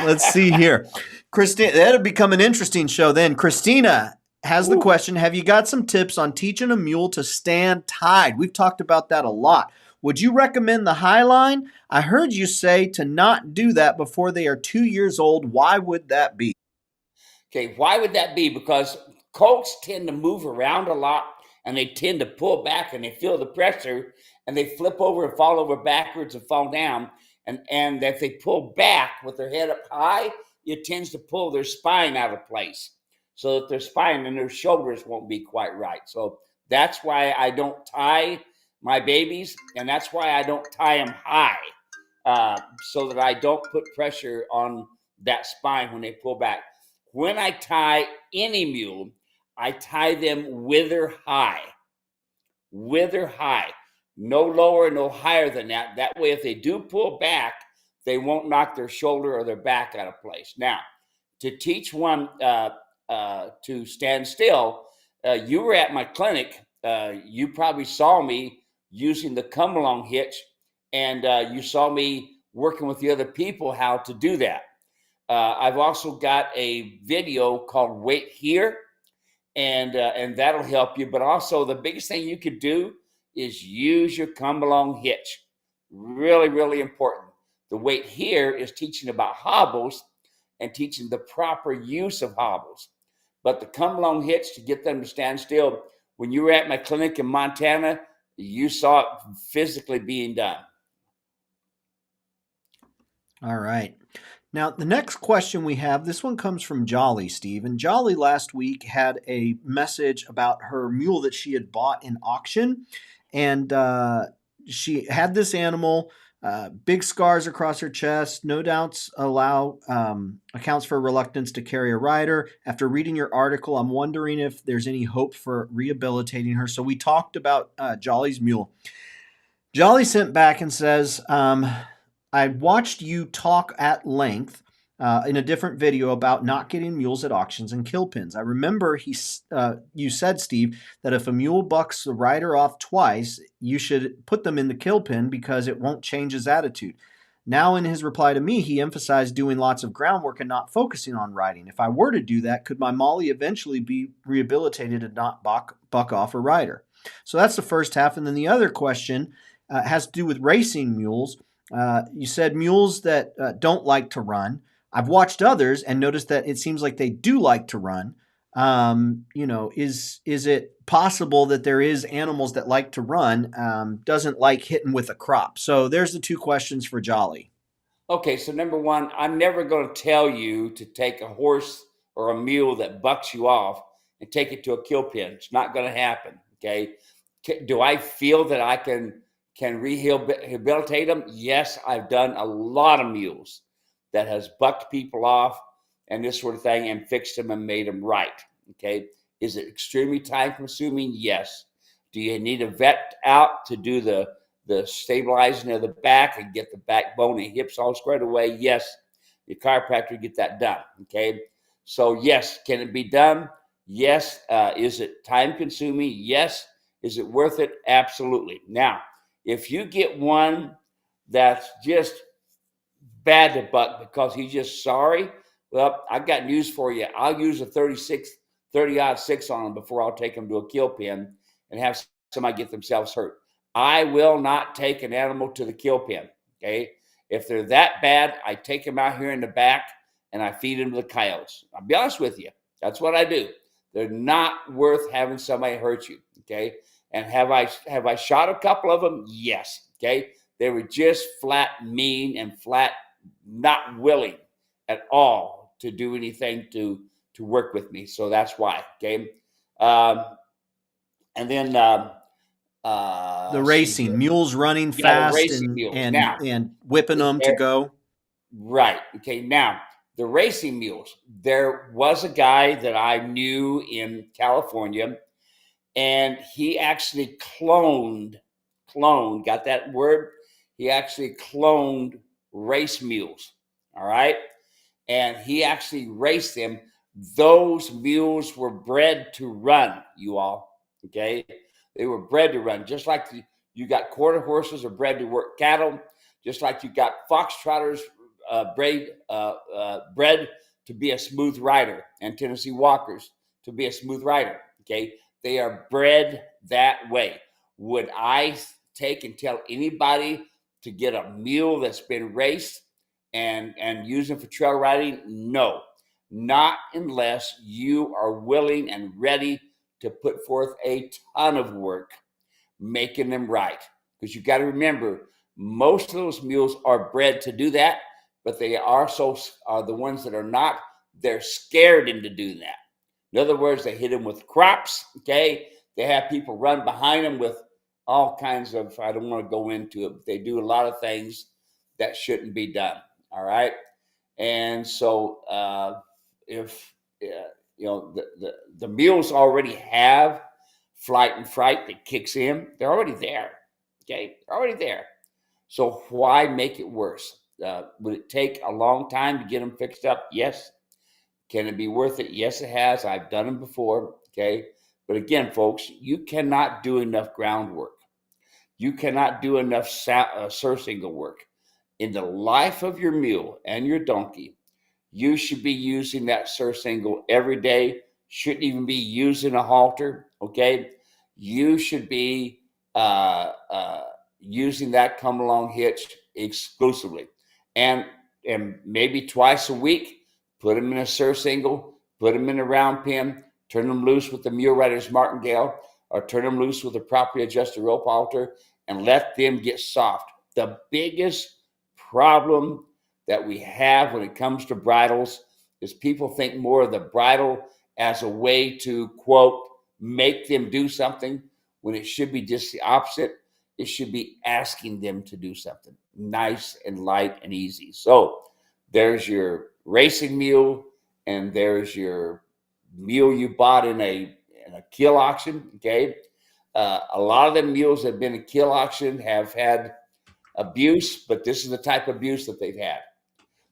Let's see here. Christina, that'll become an interesting show then. Christina has the question, have you got some tips on teaching a mule to stand tied? We've talked about that a lot. Would you recommend the highline? I heard you say to not do that before they are 2 years old. Why would that be? Okay, why would that be? Because colts tend to move around a lot and they tend to pull back and they feel the pressure and they flip over and fall over backwards and fall down. And if they pull back with their head up high, it tends to pull their spine out of place so that their spine and their shoulders won't be quite right. So that's why I don't tie my babies, and that's why I don't tie them high, so that I don't put pressure on that spine when they pull back. When I tie any mule, I tie them wither high, no lower, no higher than that. That way, if they do pull back, they won't knock their shoulder or their back out of place. Now, to teach one to stand still, you were at my clinic. You probably saw me using the come along hitch, and you saw me working with the other people how to do that. I've also got a video called Wait Here, and that'll help you. But also, the biggest thing you could do is use your come along hitch. Really, really important. The Wait Here is teaching about hobbles and teaching the proper use of hobbles. But the come along hitch to get them to stand still. When you were at my clinic in Montana, you saw it physically being done. All right. Now, the next question we have, this one comes from Jolly, Steve. And Jolly last week had a message about her mule that she had bought in auction. And she had this animal, big scars across her chest, no doubts accounts for reluctance to carry a rider. After reading your article, I'm wondering if there's any hope for rehabilitating her. So we talked about Jolly's mule. Jolly sent back and says, I watched you talk at length in a different video about not getting mules at auctions and kill pins. I remember you said, Steve, that if a mule bucks the rider off twice, you should put them in the kill pin because it won't change his attitude. Now, in his reply to me, he emphasized doing lots of groundwork and not focusing on riding. If I were to do that, could my Molly eventually be rehabilitated and not buck off a rider? So that's the first half. And then the other question has to do with racing mules. You said mules that don't like to run. I've watched others and noticed that it seems like they do like to run. Is it possible that there is animals that like to run, doesn't like hitting with a crop? So there's the two questions for Jolly. Okay, so number one, I'm never going to tell you to take a horse or a mule that bucks you off and take it to a kill pen. It's not going to happen. Okay. Do I feel that I can rehabilitate them? Yes, I've done a lot of mules that has bucked people off, and this sort of thing, and fixed them and made them right. Okay. Is it extremely time consuming? Yes. Do you need a vet out to do the stabilizing of the back and get the backbone and hips all squared away? Yes. Your chiropractor get that done. Okay. So yes, can it be done? Yes. Is it time consuming? Yes. Is it worth it? Absolutely. Now, if you get one that's just bad to buck because he's just sorry, well, I've got news for you. I'll use a 30-06 on him before I'll take him to a kill pen and have somebody get themselves hurt. I will not take an animal to the kill pen. Okay. If they're that bad, I take them out here in the back and I feed them to the coyotes. I'll be honest with you. That's what I do. They're not worth having somebody hurt you. Okay. And have I shot a couple of them? Yes. Okay. They were just flat mean and flat not willing at all to do anything to work with me. So that's why. Okay. And then The racing mules running yeah, the fast racing and mules. and Now, and whipping them to go. right. Okay. Now, the racing mules. There was a guy that I knew in California, and he actually cloned, got that word? He actually cloned race mules. All right. And he actually raced them. Those mules were bred to run, you all. Okay. They were bred to run, just like you got quarter horses are bred to work cattle, just like you got foxtrotters bred to be a smooth rider, and Tennessee Walkers to be a smooth rider. Okay. They are bred that way. Would I take and tell anybody to get a mule that's been raced and use them for trail riding? No, not unless you are willing and ready to put forth a ton of work making them right. Because you got to remember, most of those mules are bred to do that, but they also are the ones that are not. They're scared into doing that. In other words, they hit them with crops. Okay, they have people run behind them with all kinds of. I don't want to go into it, but they do a lot of things that shouldn't be done. All right, and so if the mules already have flight and fright that kicks in, they're already there. Okay, they're already there. So why make it worse? Would it take a long time to get them fixed up? Yes. Can it be worth it? Yes, it has. I've done them before. Okay. But again, folks, you cannot do enough groundwork. You cannot do enough surcingle work. In the life of your mule and your donkey, you should be using that surcingle every day. Shouldn't even be using a halter. Okay. You should be using that come along hitch exclusively. And maybe twice a week, put them in a surcingle, put them in a round pin, turn them loose with the mule rider's martingale, or turn them loose with a properly adjusted rope halter, and let them get soft. The biggest problem that we have when it comes to bridles is people think more of the bridle as a way to, quote, make them do something, when it should be just the opposite. It should be asking them to do something nice and light and easy. So there's your racing mule, and there's your mule you bought in a kill auction. Okay. A lot of them mules that have been in kill auction have had abuse, but this is the type of abuse that they've had.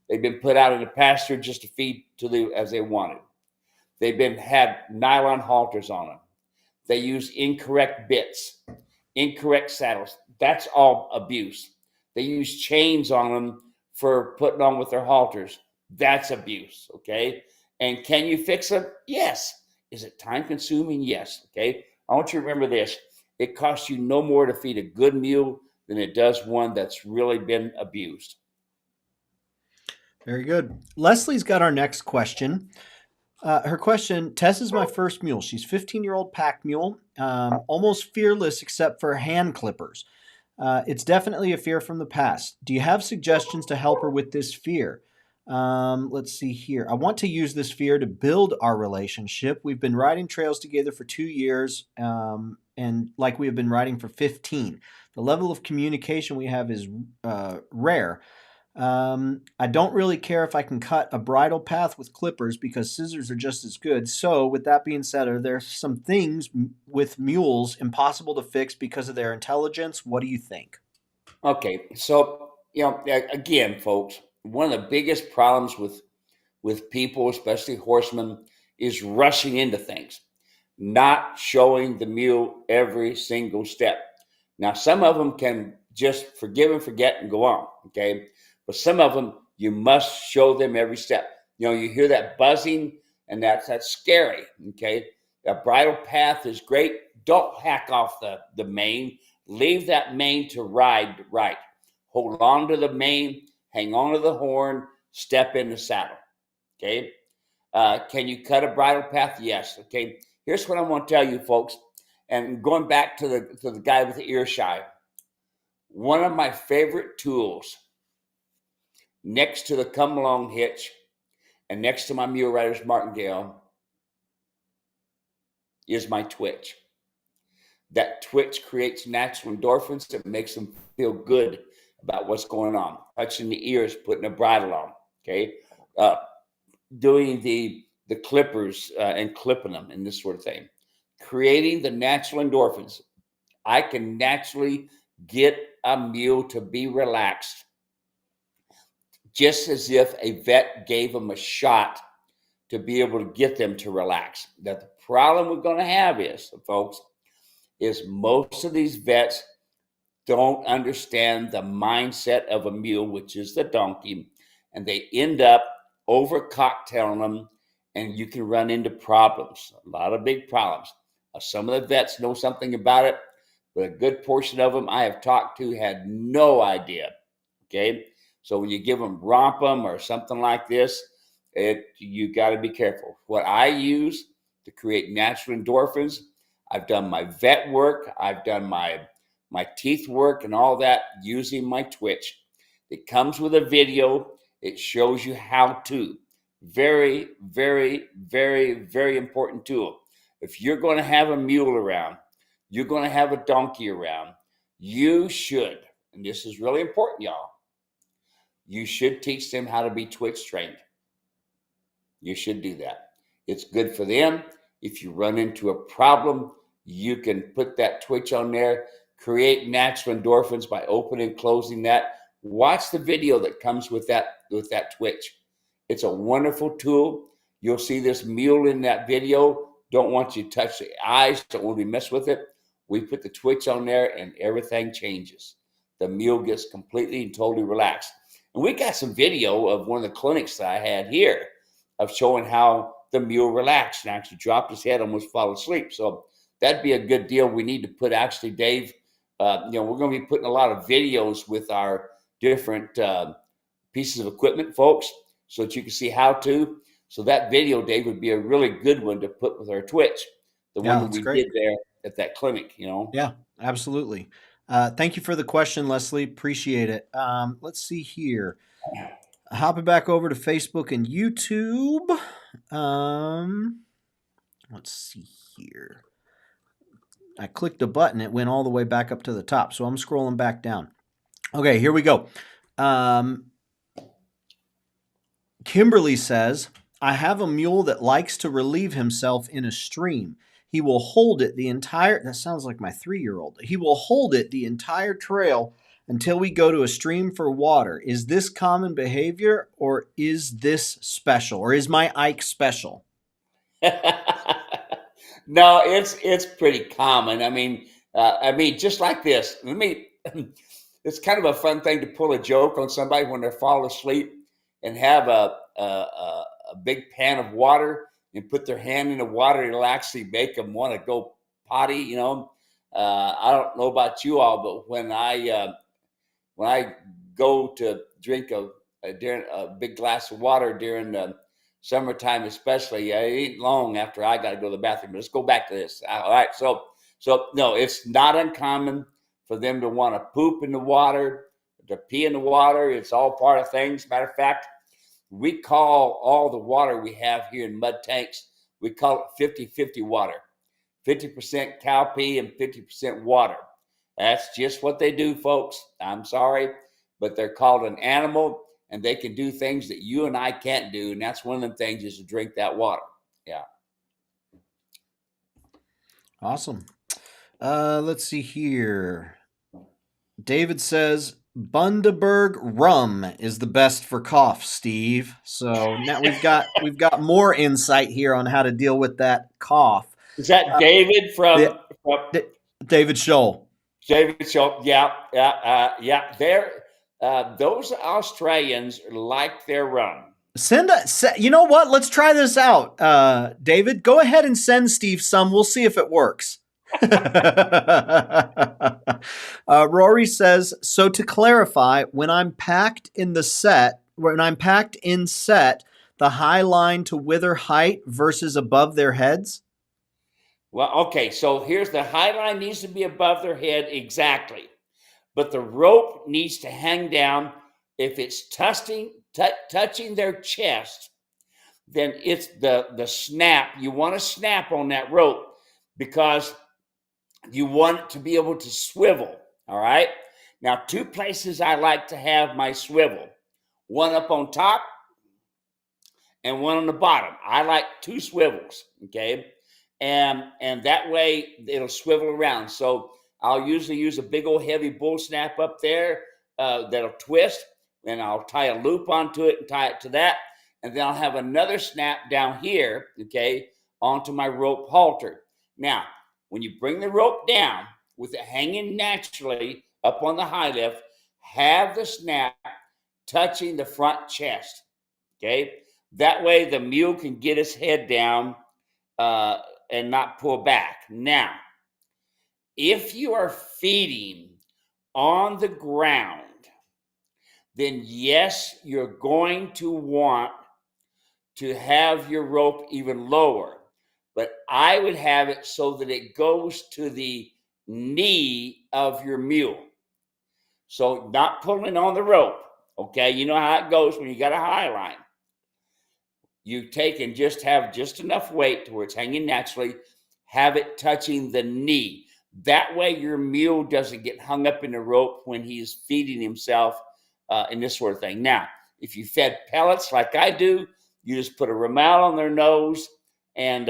They've been put out in the pasture just to feed as they wanted. They've been had nylon halters on them. They use incorrect bits, incorrect saddles. That's all abuse. They use chains on them for putting on with their halters. That's abuse. Okay. And can you fix them? Yes. Is it time consuming? Yes. Okay. I want you to remember this. It costs you no more to feed a good mule than it does one that's really been abused. Very good. Leslie's got our next question. Her question: Tess is my first mule. She's 15-year-old pack mule, almost fearless except for hand clippers. It's definitely a fear from the past. Do you have suggestions to help her with this fear? Let's see here. I want to use this fear to build our relationship. We've been riding trails together for 2 years, and like we have been riding for 15. The level of communication we have is rare. I don't really care if I can cut a bridle path with clippers because scissors are just as good. So, with that being said, are there some things with mules impossible to fix because of their intelligence? What do you think? Okay, so again, folks, one of the biggest problems with people, especially horsemen, is rushing into things, not showing the mule every single step. Now, some of them can just forgive and forget and go on, okay? But some of them, you must show them every step. You hear that buzzing, and that's scary, okay? A bridle path is great. Don't hack off the mane. Leave that mane to ride right. Hold on to the mane, hang on to the horn, step in the saddle, okay? Can you cut a bridle path? Yes. Okay. Here's what I want to tell you, folks. And going back to the guy with the ear shy, one of my favorite tools next to the come along hitch and next to my mule rider's martingale is my twitch. That twitch creates natural endorphins that makes them feel good about what's going on. Touching the ears, putting a bridle on. Okay. Uh, Doing the clippers and clipping them and this sort of thing, creating the natural endorphins. I can naturally get a mule to be relaxed, just as if a vet gave them a shot to be able to get them to relax. Now, the problem we're going to have is, folks, is most of these vets don't understand the mindset of a mule, which is the donkey, and they end up over cocktailing them, and you can run into problems, a lot of big problems. Some of the vets know something about it, but a good portion of them I have talked to had no idea. Okay, so when you give them rompum or something like this, you got to be careful. What I use to create natural endorphins, I've done my vet work, I've done my teeth work and all that using my twitch. It comes with a video. It shows you how to. Very, very, very, very important tool. If you're going to have a mule around, you're going to have a donkey around, you should, and this is really important, y'all, you should teach them how to be twitch trained. You should do that. It's good for them. If you run into a problem, you can put that twitch on there, create natural endorphins by opening and closing that. Watch the video that comes with that twitch. It's a wonderful tool. You'll see this mule in that video. Don't want you to touch the eyes. Don't want to mess with it. We put the twitch on there and everything changes. The mule gets completely and totally relaxed. And we got some video of one of the clinics that I had here of showing how the mule relaxed and actually dropped his head, almost fall asleep. So that'd be a good deal. We need to put, actually, Dave, we're going to be putting a lot of videos with our different pieces of equipment, folks, so that you can see how to. So that video, Dave, would be a really good one to put with our twitch, the Yeah, one that that's we great. did there at that clinic, Yeah, absolutely. Thank you for the question, Leslie. Appreciate it. Let's see here. Hopping back over to Facebook and YouTube. Let's see here. I clicked a button. It went all the way back up to the top. So I'm scrolling back down. Okay, here we go. Kimberly says, I have a mule that likes to relieve himself in a stream. He will hold it the entire, that sounds like my 3-year-old. He will hold it the entire trail until we go to a stream for water. Is this common behavior or is this special? Or is my Ike special? No, it's pretty common. Just like this. It's kind of a fun thing to pull a joke on somebody when they're falling asleep and have a big pan of water and put their hand in the water. It'll actually make them want to go potty. I don't know about you all, but when I go to drink during a big glass of water during the summertime, especially, it ain't long after I got to go to the bathroom. But let's go back to this. All right, so no, it's not uncommon for them to want to poop in the water, to pee in the water. It's all part of things. Matter of fact, we call all the water we have here in mud tanks, we call it 50-50 water. 50% cow pee and 50% water. That's just what they do, folks. I'm sorry, but they're called an animal. and they can do things that you and I can't do. And that's one of them things, is to drink that water. Yeah. Awesome. Let's see here. David says Bundaberg rum is the best for cough, Steve. So now we've got more insight here on how to deal with that cough. Is that David from David Scholl? David Scholl. Yeah. They're those Australians like their rum. You know what? Let's try this out. David, go ahead and send Steve some. We'll see if it works. Rory says, so to clarify, when I'm packed in set, the high line to wither height versus above their heads? Well, okay, so here's the high line needs to be above their head, exactly. But the rope needs to hang down. If it's touching their chest, then it's the snap. You want to snap on that rope because you want it to be able to swivel. All right. Now, two places I like to have my swivel: one up on top and one on the bottom. I like two swivels. Okay. And that way it'll swivel around. So I'll usually use a big old heavy bull snap up there that'll twist, and I'll tie a loop onto it and tie it to that. And then I'll have another snap down here, okay, onto my rope halter. Now, when you bring the rope down with it hanging naturally up on the high lift, have the snap touching the front chest, okay? That way the mule can get his head down and not pull back. Now, if you are feeding on the ground, then yes, you're going to want to have your rope even lower. But I would have it so that it goes to the knee of your mule. So not pulling on the rope, okay? You know how it goes when you got a high line. You take and just have just enough weight to where it's hanging naturally, have it touching the knee. That way your mule doesn't get hung up in the rope when he's feeding himself and this sort of thing. Now, if you fed pellets like I do, you just put a romal on their nose, and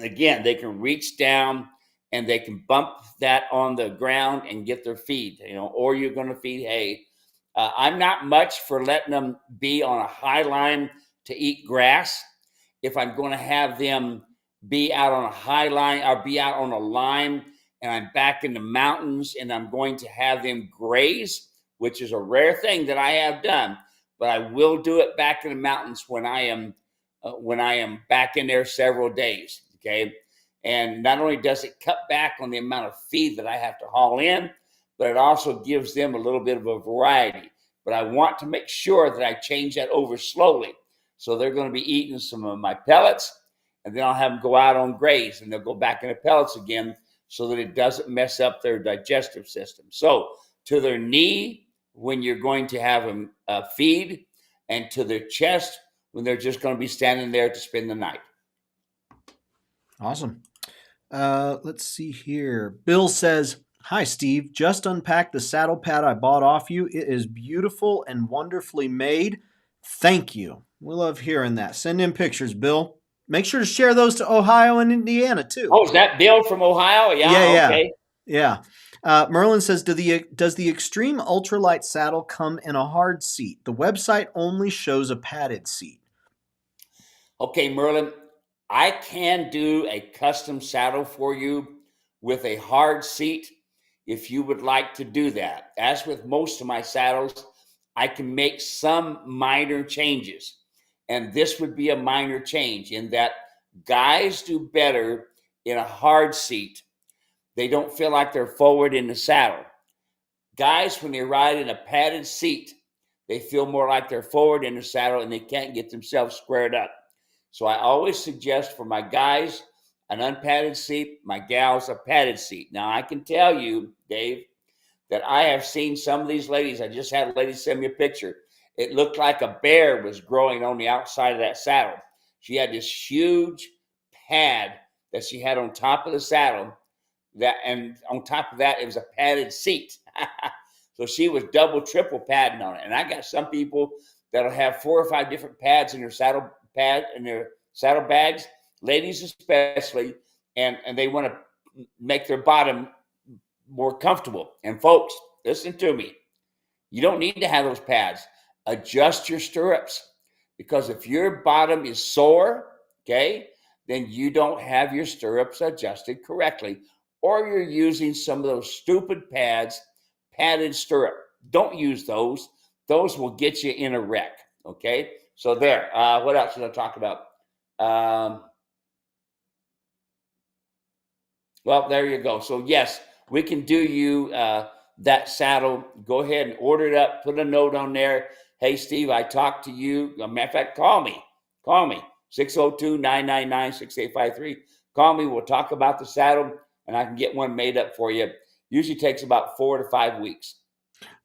again, they can reach down and they can bump that on the ground and get their feed, or you're going to feed hay. I'm not much for letting them be on a high line to eat grass. If I'm going to have them be out on a high line or be out on a line and I'm back in the mountains and I'm going to have them graze, which is a rare thing that I have done, but I will do it back in the mountains when I am back in there several days. Okay. And not only does it cut back on the amount of feed that I have to haul in, but it also gives them a little bit of a variety. But I want to make sure that I change that over slowly. So they're going to be eating some of my pellets, and then I'll have them go out on graze, and they'll go back into pellets again so that it doesn't mess up their digestive system. So to their knee when you're going to have them feed, and to their chest when they're just going to be standing there to spend the night. Awesome. Let's see here. Bill says, hi, Steve. Just unpacked the saddle pad I bought off you. It is beautiful and wonderfully made. Thank you. We love hearing that. Send in pictures, Bill. Make sure to share those to Ohio and Indiana, too. Oh, is that Bill from Ohio? Yeah. Okay. Yeah. Merlin says, does the Extreme Ultralight saddle come in a hard seat? The website only shows a padded seat. Okay, Merlin, I can do a custom saddle for you with a hard seat if you would like to do that. As with most of my saddles, I can make some minor changes. And this would be a minor change in that guys do better in a hard seat. They don't feel like they're forward in the saddle. Guys, when they ride in a padded seat, they feel more like they're forward in the saddle and they can't get themselves squared up. So I always suggest for my guys an unpadded seat, my gals a padded seat. Now, I can tell you, Dave, that I have seen some of these ladies. I just had a lady send me a picture. It looked like a bear was growing on the outside of that saddle. She had this huge pad that she had on top of the saddle, and on top of that, it was a padded seat. So she was double, triple padding on it. And I got some people that'll have 4 or 5 different pads in their saddle bags, ladies especially, and they want to make their bottom more comfortable. And folks, listen to me. You don't need to have those pads. Adjust your stirrups, because if your bottom is sore, okay, then you don't have your stirrups adjusted correctly, or you're using some of those stupid pads, padded stirrup. Don't use those. Those will get you in a wreck, okay? So there. What else should I talk about? Well, there you go. So yes, we can do you that saddle. Go ahead and order it up. Put a note on there. Hey, Steve, I talked to you. As a matter of fact, call me. 602-999-6853. Call me. We'll talk about the saddle, and I can get one made up for you. Usually takes about 4 to 5 weeks.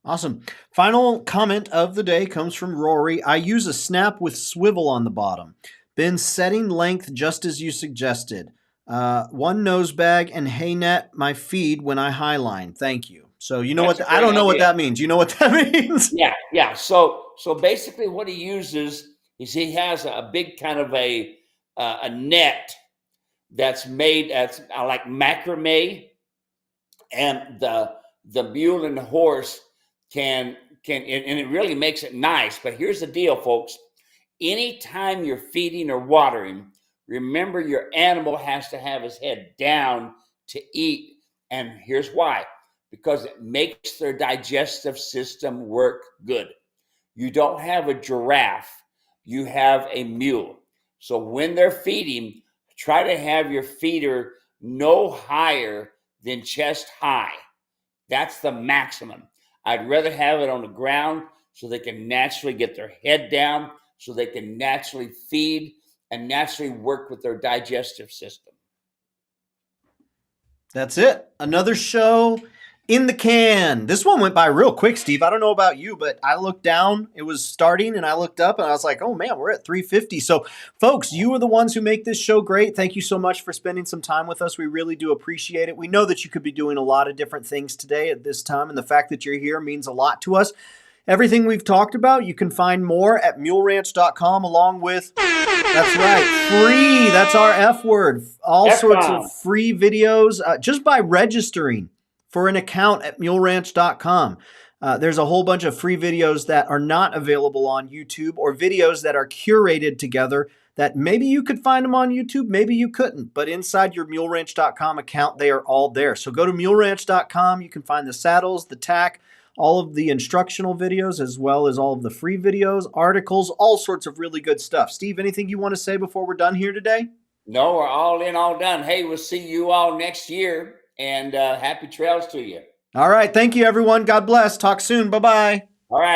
Awesome. Final comment of the day comes from Rory. I use a snap with swivel on the bottom. Been setting length just as you suggested. One nose bag and hay net my feed when I highline. Thank you. So you know I don't know what that means. You know what that means? Yeah. So basically what he uses is he has a big kind of a net that's made as like macrame, and the mule and the horse can and it really makes it nice. But here's the deal, folks. Anytime you're feeding or watering, remember your animal has to have his head down to eat. And here's why. Because it makes their digestive system work good. You don't have a giraffe, you have a mule. So when they're feeding, try to have your feeder no higher than chest high. That's the maximum. I'd rather have it on the ground so they can naturally get their head down, so they can naturally feed and naturally work with their digestive system. That's it. Another show in the can. This one went by real quick, Steve. I don't know about you, but I looked down. It was starting, and I looked up, and I was like, oh, man, we're at 350. So, folks, you are the ones who make this show great. Thank you so much for spending some time with us. We really do appreciate it. We know that you could be doing a lot of different things today at this time, and the fact that you're here means a lot to us. Everything we've talked about, you can find more at muleranch.com, along with, that's right, free. That's our F word. All sorts of free videos just by registering for an account at muleranch.com. There's a whole bunch of free videos that are not available on YouTube, or videos that are curated together that maybe you could find them on YouTube, maybe you couldn't. But inside your muleranch.com account, they are all there. So go to muleranch.com. You can find the saddles, the tack, all of the instructional videos, as well as all of the free videos, articles, all sorts of really good stuff. Steve, anything you want to say before we're done here today? No, we're all in, all done. Hey, we'll see you all next year, and happy trails to you. All right. Thank you, everyone. God bless. Talk soon. Bye-bye. All right.